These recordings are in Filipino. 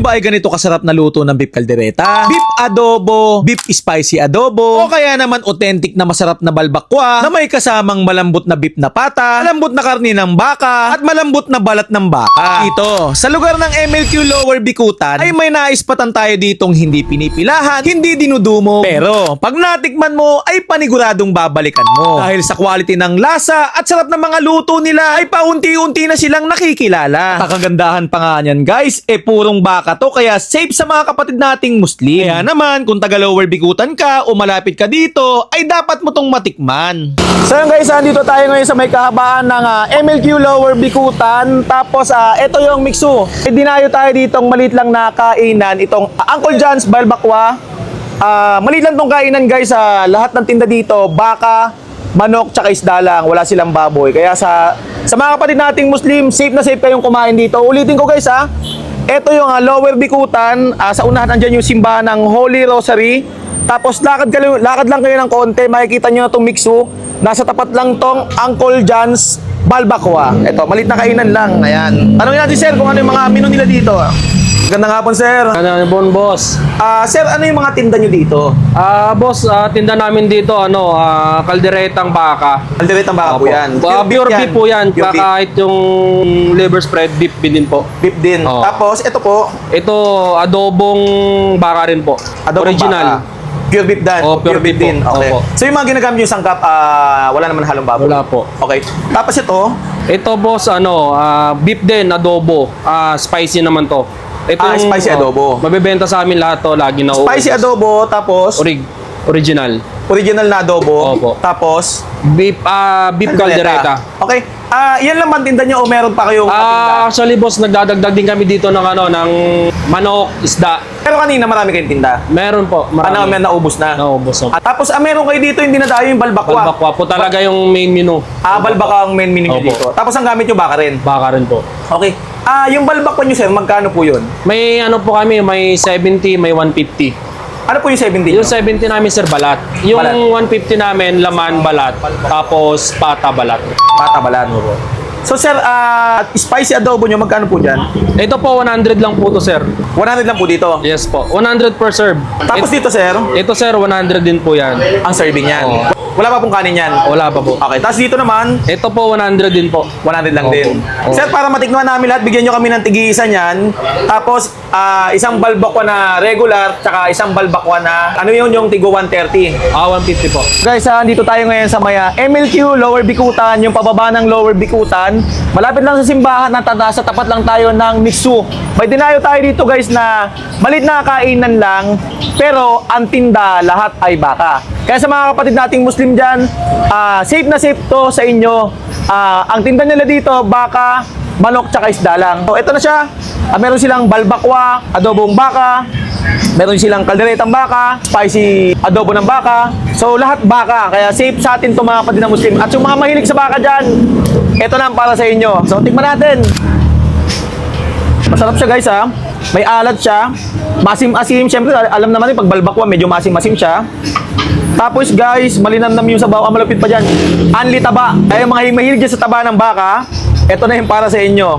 ba ay ganito kasarap na luto ng beef caldereta, beef adobo, beef spicy adobo, o kaya naman authentic na masarap na balbakwa na may kasamang malambot na beef na pata, malambot na karne ng baka, at malambot na balat ng baka. Dito, sa lugar ng MLQ Lower Bikutan ay may naispatan tayo ditong hindi pinipilahan, hindi dinudumo, pero pag natikman mo ay paniguradong babalikan mo. Dahil sa quality ng lasa at sarap ng mga luto nila ay paunti-unti na silang nakikilala. At kagandahan pa nga niyan guys, purong baka to kaya safe sa mga kapatid nating Muslim. Kaya naman kung taga Lower Bikutan ka o malapit ka dito ay dapat mo tong matikman. So yun guys, dito tayo ngayon sa may kahabaan ng MLQ Lower Bikutan. Tapos ito yung Mixu. Dinayo tayo ditong maliit lang na kainan, itong Uncle John's Balbakwa. Maliit lang tong kainan guys, lahat ng tinda dito, baka, manok, tsaka isda lang, wala silang baboy. Kaya sa mga kapatid nating Muslim, safe na safe kayong kumain dito. Ulitin ko guys ito yung Lower Bikutan, sa unahan andyan yung simbahan ng Holy Rosary. Tapos lakad lang kayo ng konti, makikita nyo na itong Mixu. Nasa tapat lang tong Uncle John's Balbakwa. Ito, maliit na kainan lang. Ayan. Tanongin natin sir kung ano yung mga menu nila dito. Gandang hapon sir. Ano bon, boss? Sir, ano yung mga tinda nyo dito? Boss, tinda namin dito, kalderetang baka. Kalderetang baka po yan. Pure beef po yan. Pure beef. Kahit yung liver spread, beef din po. Beef din. Oo. Tapos, ito po. Ito, adobong baka rin po. Adobong Original. baka. Pure beef din. Oh, pure beef din. po. Okay. Opo. So, yung mga ginagamit yung sangkap, wala naman halong baboy? Wala po. Okay. Tapos ito, Ito, boss, beef din, adobo. Spicy naman to. Ito spicy adobo. Mabibenta sa amin lahat to, lagi na spicy adobo, tapos original. original na adobo. Opo. Tapos, Beef caldereta. Okay. Yan lang man tinda nyo o meron pa kayong patinda? Actually, boss, nagdadagdag din kami dito ng ng manok, isda. Pero kanina marami kayong tinda. Meron po, marami. May naubos na. Naubos na. Tapos meron kayo dito yung dinadayo yung balbakwa. Balbakwa po talaga yung main menu. Balbaka ang main menu nyo Opo. dito. Tapos ang gamit nyo baka rin. Baka rin po. Okay. Yung balbakwa nyo sir, magkano po yun? May po kami, may 70, may 150. Ano po yung 70 Yung nyo? 70 namin, sir, balat. Yung Balat. 150 namin, laman, balat. Tapos, pata, balat. Patabalan. So sir, spicy adobo nyo, magkano po dyan? Ito po, 100 lang po to, sir. 100 lang po dito. Yes po. 100 per serve. Tapos dito sir, Ito, sir, 100 din po yan. ang serving yan. Oo. Wala pa pong kanin yan. Wala pa po. Okay, tapos dito naman, Ito po, 100 din po. 100 lang Opo. din. Opo. Sir, para matikman namin lahat, bigyan nyo kami ng tigi-isa niyan. Tapos, isang balbakwa na regular, tsaka isang balbakwa na, ano yun yung tigo 130. 150 po. Guys, dito tayo ngayon sa may MLQ Lower Bikutan, yung pababa ng Lower Bikutan. Malapit lang sa simbahan at sa tapat lang tayo ng Mixu. May dinayo tayo dito guys na malit na kainan lang, pero ang tinda lahat ay baka. Kaya sa mga kapatid nating Muslim dyan, safe na safe to sa inyo. Ang tinda nila dito, baka, manok, tsaka isda lang. So, ito na siya. Meron silang balbakwa, adobong baka. Meron silang kalderetang baka, spicy adobo ng baka. So, lahat baka. Kaya safe sa atin to mga kapatid ng Muslim. At yung mga mahilig sa baka dyan, ito na ang para sa inyo. So, tikman natin. Masarap siya guys May alat siya. Masim-asim. Siyempre, alam naman yung pag balbakwa, medyo masim-asim siya. Tapos guys, malinamnam yung sabaw. Ang malapit pa dyan, anli taba. Kaya yung mga mahilig dyan sa taba ng baka, ito na yung para sa inyo.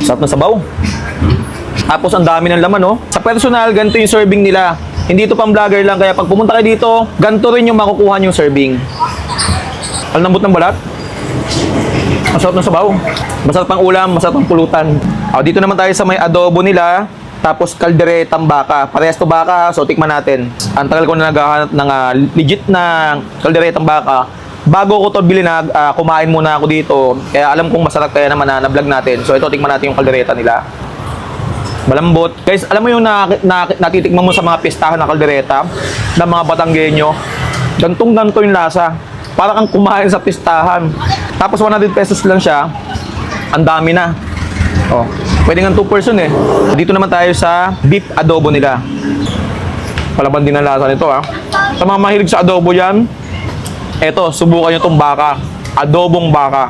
Sarap na sabaw. Tapos ang dami ng laman Sa personal, ganito yung serving nila. Hindi ito pang vlogger lang. Kaya pag pumunta kayo dito, ganito rin yung makukuha yung serving. Ang lambot ng balat. Masarap ng sabaw. Masarap ang ulam, masarap ang pulutan. Dito naman tayo sa may adobo nila. Tapos kalderetang baka. Parehas to baka, so tikman natin. Ang tagal ko na naghahanap ng legit na kalderetang baka. Bago ko to bilhin kumain muna ako dito. Kaya alam kong masarap kaya naman na vlog natin. So ito, tikman natin yung kaldereta nila. Malambot. Guys, alam mo yung natitikman mo sa mga pistahan na kaldereta ng mga Batanggenyo? Gantong-ganto yung lasa. Para kang kumain sa pistahan. Tapos 100 pesos lang siya. Ang dami na. Pwede nga 2 person Dito naman tayo sa beef adobo nila. Palaban din ang lasa nito Sa mga mahilig sa adobo yan, eto, subukan nyo tong baka. Adobong baka.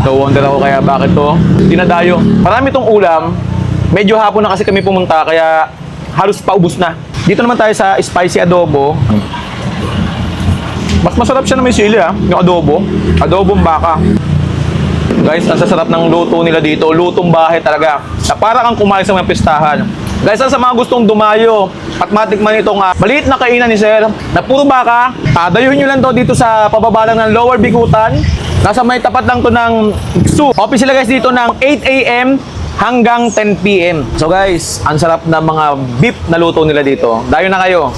Wonder ako kaya bakit to dinadayo. Marami tong ulam. Medyo hapon na kasi kami pumunta, kaya halos paubos na. Dito naman tayo sa spicy adobo. Mas masarap siya na may sili yung adobo. Adobong baka. Guys, ang sasarap ng luto nila dito. Lutong bahay talaga. Na para kang kumain sa mga pistahan. Guys, sa mga gustong dumayo at matikman itong maliit na kainan ni Sir na puro baka, dayuhin nyo lang to dito sa pababa lang ng Lower Bikutan. Nasa may tapat lang to ng Zoo. Office sila guys dito ng 8 a.m. hanggang 10 p.m. So guys, ang sarap ng mga beef na luto nila dito. Dayo na kayo.